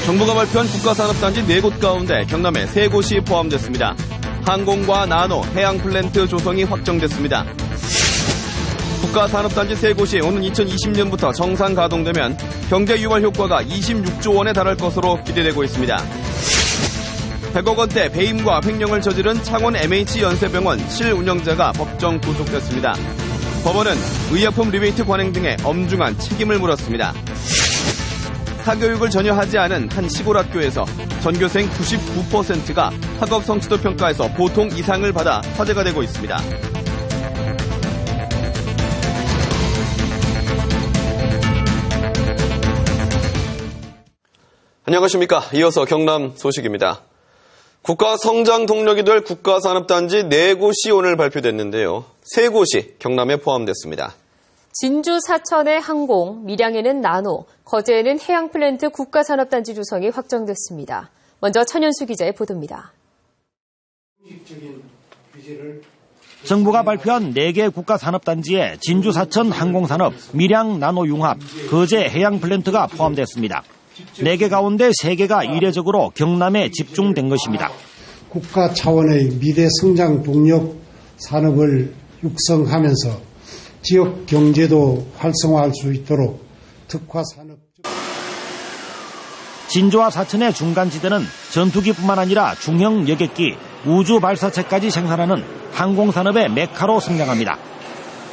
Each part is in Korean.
정부가 발표한 국가산업단지 4곳 가운데 경남의 3곳이 포함됐습니다. 항공과 나노, 해양 플랜트 조성이 확정됐습니다. 국가산업단지 3곳이 오는 2020년부터 정상 가동되면 경제 유발 효과가 26조 원에 달할 것으로 기대되고 있습니다. 100억 원대 배임과 횡령을 저지른 창원 MH연세병원 실운영자가 법정 구속됐습니다. 법원은 의약품 리베이트 관행 등의 엄중한 책임을 물었습니다. 사교육을 전혀 하지 않은 한 시골 학교에서 전교생 99%가 학업 성취도 평가에서 보통 이상을 받아 화제가 되고 있습니다. 안녕하십니까. 이어서 경남 소식입니다. 국가 성장 동력이 될 국가산업단지 4곳이 오늘 발표됐는데요. 3곳이 경남에 포함됐습니다. 진주 사천의 항공, 밀양에는 나노, 거제에는 해양 플랜트 국가산업단지 조성이 확정됐습니다. 먼저 천연수 기자의 보도입니다. 정부가 발표한 4개 국가산업단지에 진주 사천 항공산업, 밀양 나노융합, 거제 해양 플랜트가 포함됐습니다. 4개 가운데 3개가 이례적으로 경남에 집중된 것입니다. 국가 차원의 미래 성장 동력 산업을 육성하면서 지역 경제도 활성화할 수 있도록 특화 산업. 진주와 사천의 중간지대는 전투기뿐만 아니라 중형 여객기, 우주 발사체까지 생산하는 항공산업의 메카로 성장합니다.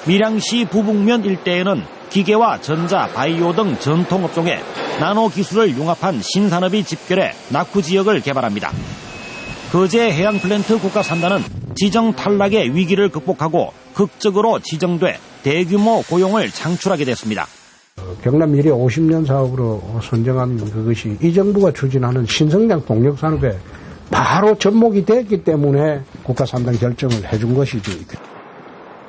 밀양시 부북면 일대에는 기계와 전자, 바이오 등 전통업종에 나노 기술을 융합한 신산업이 집결해 낙후 지역을 개발합니다. 거제 해양 플랜트 국가산단은 지정 탈락의 위기를 극복하고 극적으로 지정돼 대규모 고용을 창출하게 됐습니다. 경남 미래 50년 사업으로 선정한 그것이 이 정부가 추진하는 신성장 동력 산업에 바로 접목이 됐기 때문에 국가산단 결정을 해준 것이죠.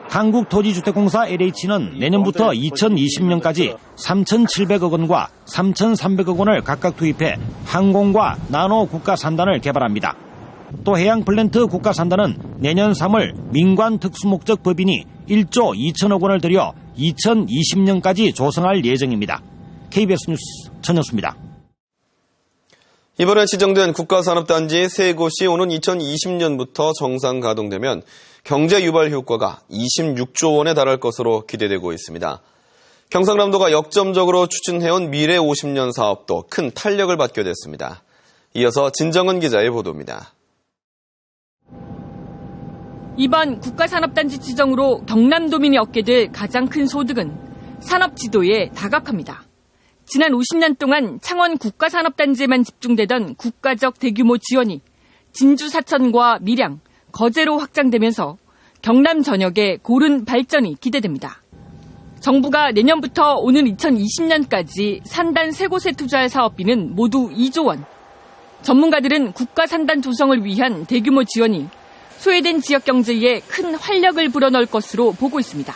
한국토지주택공사 LH는 내년부터 2020년까지 3,700억 원과 3,300억 원을 각각 투입해 항공과 나노 국가산단을 개발합니다. 또 해양 플랜트 국가산단은 내년 3월 민관 특수목적 법인이 1조 2천억 원을 들여 2020년까지 조성할 예정입니다. KBS 뉴스 전현수입니다. 이번에 지정된 국가산업단지 3곳이 오는 2020년부터 정상 가동되면 경제 유발 효과가 26조 원에 달할 것으로 기대되고 있습니다. 경상남도가 역점적으로 추진해온 미래 50년 사업도 큰 탄력을 받게 됐습니다. 이어서 진정은 기자의 보도입니다. 이번 국가산업단지 지정으로 경남도민이 얻게 될 가장 큰 소득은 산업지도에 다각합니다. 지난 50년 동안 창원 국가산업단지에만 집중되던 국가적 대규모 지원이 진주 사천과 밀양, 거제로 확장되면서 경남 전역의 고른 발전이 기대됩니다. 정부가 내년부터 오는 2020년까지 산단 3곳에 투자할 사업비는 모두 2조 원. 전문가들은 국가산단 조성을 위한 대규모 지원이 소외된 지역 경제에 큰 활력을 불어넣을 것으로 보고 있습니다.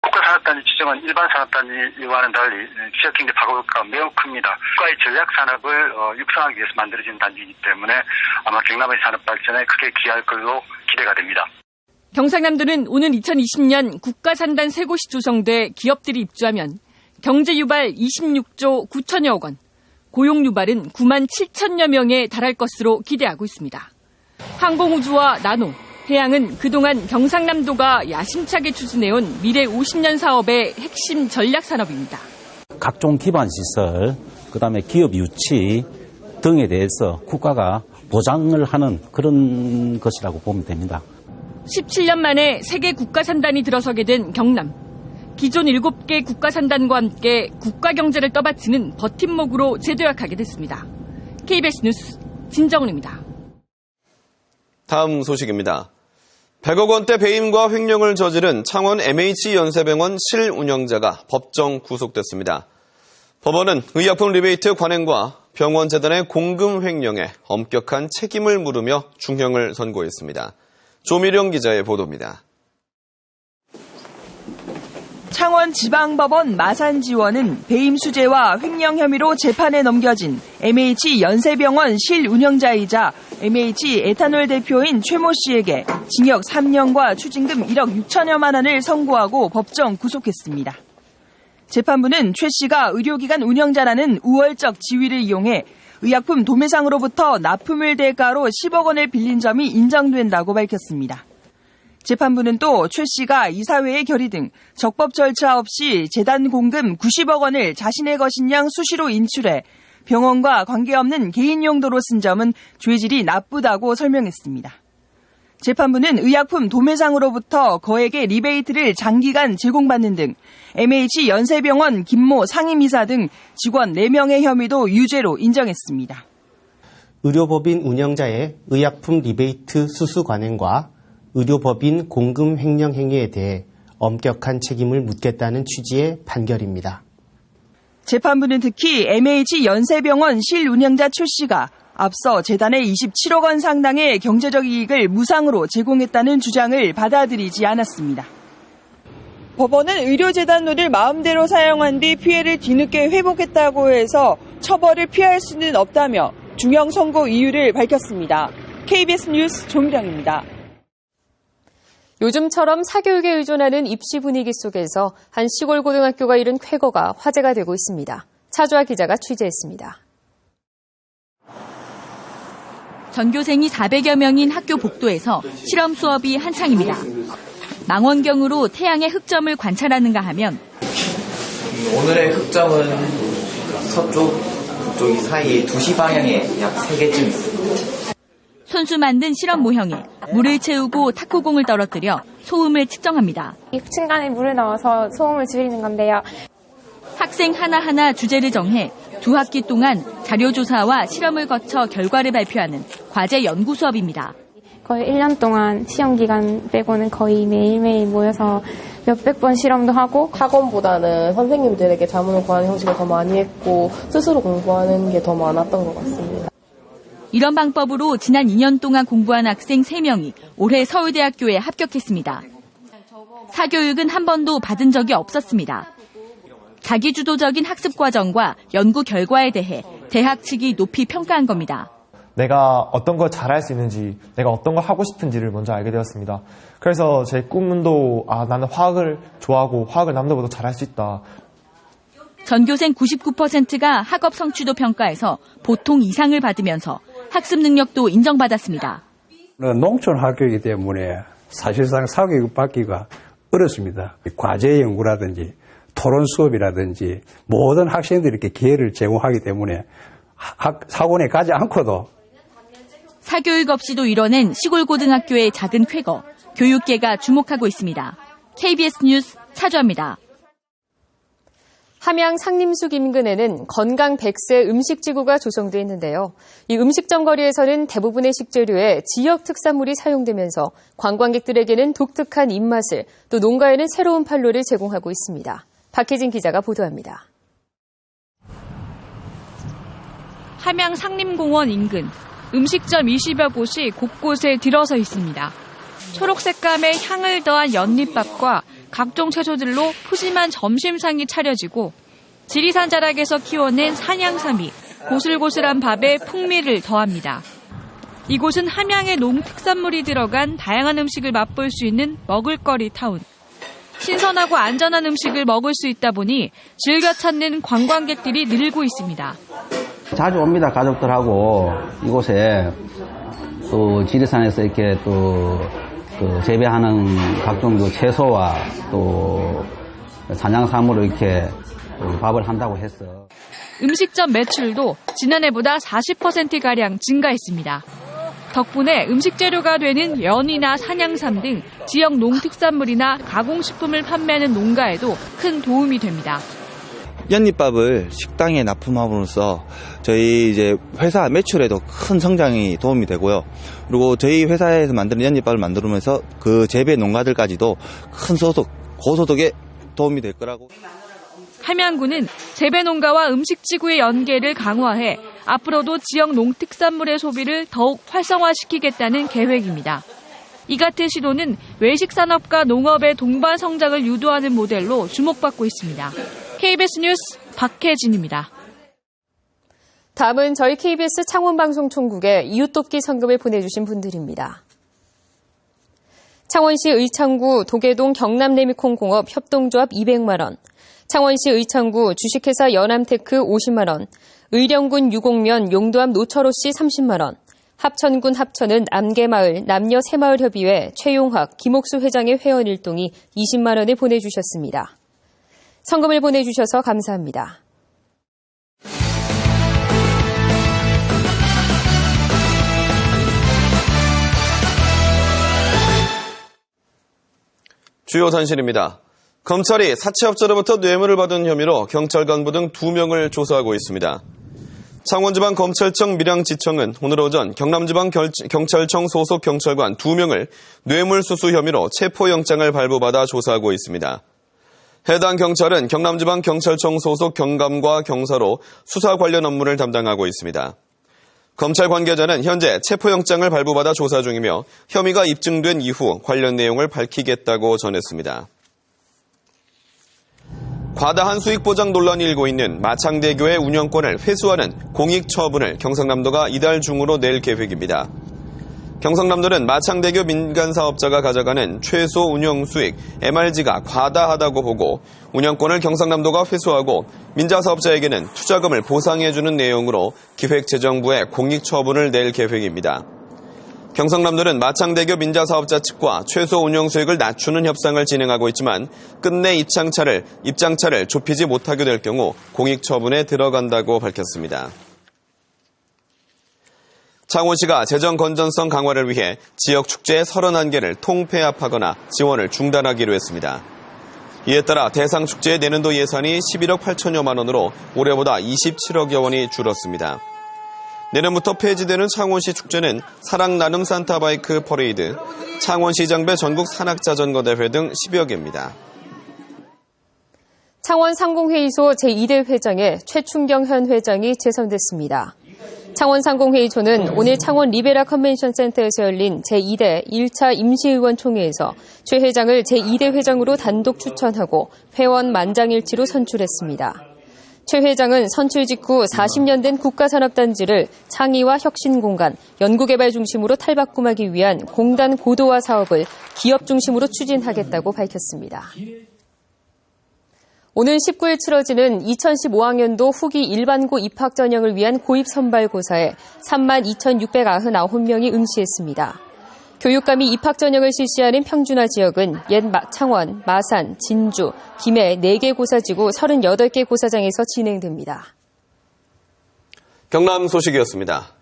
국가산업단지 지정은 일반 산업단지와는 달리 지역경제 파급효과가 매우 큽니다. 국가의 전략산업을 육성하기 위해서 만들어진 단지이기 때문에 아마 경남의 산업 발전에 크게 기여할 걸로 기대가 됩니다. 경상남도는 오는 2020년 국가산단 3곳이 조성돼 기업들이 입주하면 경제 유발 26조 9천여억 원, 고용 유발은 9만 7천여 명에 달할 것으로 기대하고 있습니다. 항공우주와 나노, 해양은 그동안 경상남도가 야심차게 추진해온 미래 50년 사업의 핵심 전략 산업입니다. 각종 기반 시설, 그다음에 기업 유치 등에 대해서 국가가 보장을 하는 그런 것이라고 보면 됩니다. 17년 만에 세계 국가산단이 들어서게 된 경남. 기존 7개 국가산단과 함께 국가경제를 떠받치는 버팀목으로 재도약하게 됐습니다. KBS 뉴스 진정은입니다. 다음 소식입니다. 100억 원대 배임과 횡령을 저지른 창원 MH연세병원 실운영자가 법정 구속됐습니다. 법원은 의약품 리베이트 관행과 병원 재단의 공금 횡령에 엄격한 책임을 물으며 중형을 선고했습니다. 조미령 기자의 보도입니다. 창원지방법원 마산지원은 배임 수재와 횡령 혐의로 재판에 넘겨진 MH연세병원 실운영자이자 MH 에탄올 대표인 최모 씨에게 징역 3년과 추징금 1억 6천여만 원을 선고하고 법정 구속했습니다. 재판부는 최 씨가 의료기관 운영자라는 우월적 지위를 이용해 의약품 도매상으로부터 납품을 대가로 10억 원을 빌린 점이 인정된다고 밝혔습니다. 재판부는 또 최 씨가 이사회의 결의 등 적법 절차 없이 재단 공금 90억 원을 자신의 것인 양 수시로 인출해 병원과 관계없는 개인 용도로 쓴 점은 죄질이 나쁘다고 설명했습니다. 재판부는 의약품 도매상으로부터 거액의 리베이트를 장기간 제공받는 등 MH 연세병원 김모 상임이사 등 직원 4명의 혐의도 유죄로 인정했습니다. 의료법인 운영자의 의약품 리베이트 수수 관행과 의료법인 공금 횡령 행위에 대해 엄격한 책임을 묻겠다는 취지의 판결입니다. 재판부는 특히 MH 연세병원 실운영자 최 씨가 앞서 재단에 27억 원 상당의 경제적 이익을 무상으로 제공했다는 주장을 받아들이지 않았습니다. 법원은 의료재단료를 마음대로 사용한 뒤 피해를 뒤늦게 회복했다고 해서 처벌을 피할 수는 없다며 중형 선고 이유를 밝혔습니다. KBS 뉴스 조미령입니다. 요즘처럼 사교육에 의존하는 입시 분위기 속에서 한 시골 고등학교가 이룬 쾌거가 화제가 되고 있습니다. 차주아 기자가 취재했습니다. 전교생이 400여 명인 학교 복도에서 실험 수업이 한창입니다. 망원경으로 태양의 흑점을 관찰하는가 하면 오늘의 흑점은 서쪽, 북쪽이 사이에 2시 방향에 약 3개쯤 있습니다. 손수 만든 실험 모형에 물을 채우고 탁구공을 떨어뜨려 소음을 측정합니다. 층간에 물을 넣어서 소음을 줄이는 건데요. 학생 하나하나 주제를 정해 2학기 동안 자료조사와 실험을 거쳐 결과를 발표하는 과제 연구 수업입니다. 거의 1년 동안 시험 기간 빼고는 거의 매일매일 모여서 몇백 번 실험도 하고 학원보다는 선생님들에게 자문을 구하는 형식을 더 많이 했고 스스로 공부하는 게 더 많았던 것 같습니다. 이런 방법으로 지난 2년 동안 공부한 학생 3명이 올해 서울대학교에 합격했습니다. 사교육은 한 번도 받은 적이 없었습니다. 자기주도적인 학습 과정과 연구 결과에 대해 대학 측이 높이 평가한 겁니다. 내가 어떤 걸 잘할 수 있는지, 내가 어떤 걸 하고 싶은지를 먼저 알게 되었습니다. 그래서 제 꿈도 나는 화학을 좋아하고 화학을 남들보다 잘할 수 있다. 전교생 99%가 학업 성취도 평가에서 보통 이상을 받으면서 학습 능력도 인정받았습니다. 농촌 학교이기 때문에 사실상 사교육 받기가 어렵습니다. 과제 연구라든지 토론 수업이라든지 모든 학생들에게 기회를 제공하기 때문에 학원에 가지 않고도 사교육 없이도 이뤄낸 시골 고등학교의 작은 쾌거, 교육계가 주목하고 있습니다. KBS 뉴스 차주아입니다. 함양 상림숲 인근에는 건강 100세 음식지구가 조성돼 있는데요. 이 음식점 거리에서는 대부분의 식재료에 지역 특산물이 사용되면서 관광객들에게는 독특한 입맛을, 또 농가에는 새로운 판로를 제공하고 있습니다. 박혜진 기자가 보도합니다. 함양 상림공원 인근 음식점 20여 곳이 곳곳에 들어서 있습니다. 초록색감의 향을 더한 연잎밥과 각종 채소들로 푸짐한 점심상이 차려지고 지리산 자락에서 키워낸 산양삼이 고슬고슬한 밥에 풍미를 더합니다. 이곳은 함양의 농특산물이 들어간 다양한 음식을 맛볼 수 있는 먹을거리 타운. 신선하고 안전한 음식을 먹을 수 있다 보니 즐겨 찾는 관광객들이 늘고 있습니다. 자주 옵니다. 가족들하고 이곳에 또 지리산에서 이렇게 또 재배하는 각종 채소와 또 산양삼으로 이렇게 밥을 한다고 해서 음식점 매출도 지난해보다 40%가량 증가했습니다. 덕분에 음식 재료가 되는 연이나 산양삼 등 지역 농특산물이나 가공식품을 판매하는 농가에도 큰 도움이 됩니다. 연잎밥을 식당에 납품함으로써 저희 이제 회사 매출에도 큰 성장이 도움이 되고요. 그리고 저희 회사에서 만드는 연잎밥을 만들면서 그 재배 농가들까지도 큰 소득, 고소득에 도움이 될 거라고. 함양군은 재배 농가와 음식지구의 연계를 강화해 앞으로도 지역 농특산물의 소비를 더욱 활성화시키겠다는 계획입니다. 이 같은 시도는 외식산업과 농업의 동반 성장을 유도하는 모델로 주목받고 있습니다. KBS 뉴스 박혜진입니다. 다음은 저희 KBS 창원방송총국에 이웃돕기 성금을 보내주신 분들입니다. 창원시 의창구 도계동 경남레미콘공업 협동조합 200만 원, 창원시 의창구 주식회사 연암테크 50만 원, 의령군 유곡면 용두암 노철호씨 30만 원, 합천군 합천은 암계마을 남녀 새마을협의회 최용학, 김옥수 회장의 회원 일동이 20만 원을 보내주셨습니다. 성금을 보내주셔서 감사합니다. 주요 단신입니다. 검찰이 사채업자로부터 뇌물을 받은 혐의로 경찰 간부 등 2명을 조사하고 있습니다. 창원지방검찰청 밀양지청은 오늘 오전 경남지방경찰청 소속 경찰관 2명을 뇌물수수 혐의로 체포영장을 발부받아 조사하고 있습니다. 해당 경찰은 경남지방경찰청 소속 경감과 경사로 수사 관련 업무를 담당하고 있습니다. 검찰 관계자는 현재 체포영장을 발부받아 조사 중이며 혐의가 입증된 이후 관련 내용을 밝히겠다고 전했습니다. 과다한 수익보장 논란이 일고 있는 마창대교의 운영권을 회수하는 공익처분을 경상남도가 이달 중으로 낼 계획입니다. 경상남도는 마창대교 민간사업자가 가져가는 최소 운영수익 MRG가 과다하다고 보고 운영권을 경상남도가 회수하고 민자사업자에게는 투자금을 보상해주는 내용으로 기획재정부에 공익처분을 낼 계획입니다. 경상남도는 마창대교 민자사업자 측과 최소 운영수익을 낮추는 협상을 진행하고 있지만 끝내 입장차를 좁히지 못하게 될 경우 공익처분에 들어간다고 밝혔습니다. 창원시가 재정 건전성 강화를 위해 지역 축제 31개를 통폐합하거나 지원을 중단하기로 했습니다. 이에 따라 대상 축제의 내년도 예산이 11억 8천여만 원으로 올해보다 27억여 원이 줄었습니다. 내년부터 폐지되는 창원시 축제는 사랑 나눔 산타바이크 퍼레이드, 창원시장배 전국 산악자전거대회 등 10여 개입니다. 창원 상공회의소 제2대 회장에 최춘경 현 회장이 재선됐습니다. 창원 상공회의소는 오늘 창원 리베라 컨벤션 센터에서 열린 제2대 1차 임시의원 총회에서 최 회장을 제2대 회장으로 단독 추천하고 회원 만장일치로 선출했습니다. 최 회장은 선출 직후 40년 된 국가산업단지를 창의와 혁신공간, 연구개발 중심으로 탈바꿈하기 위한 공단 고도화 사업을 기업 중심으로 추진하겠다고 밝혔습니다. 오늘 19일 치러지는 2015학년도 후기 일반고 입학 전형을 위한 고입 선발고사에 32,699명이 응시했습니다. 교육감이 입학 전형을 실시하는 평준화 지역은 옛 창원, 마산, 진주, 김해 4개 고사지구 38개 고사장에서 진행됩니다. 경남 소식이었습니다.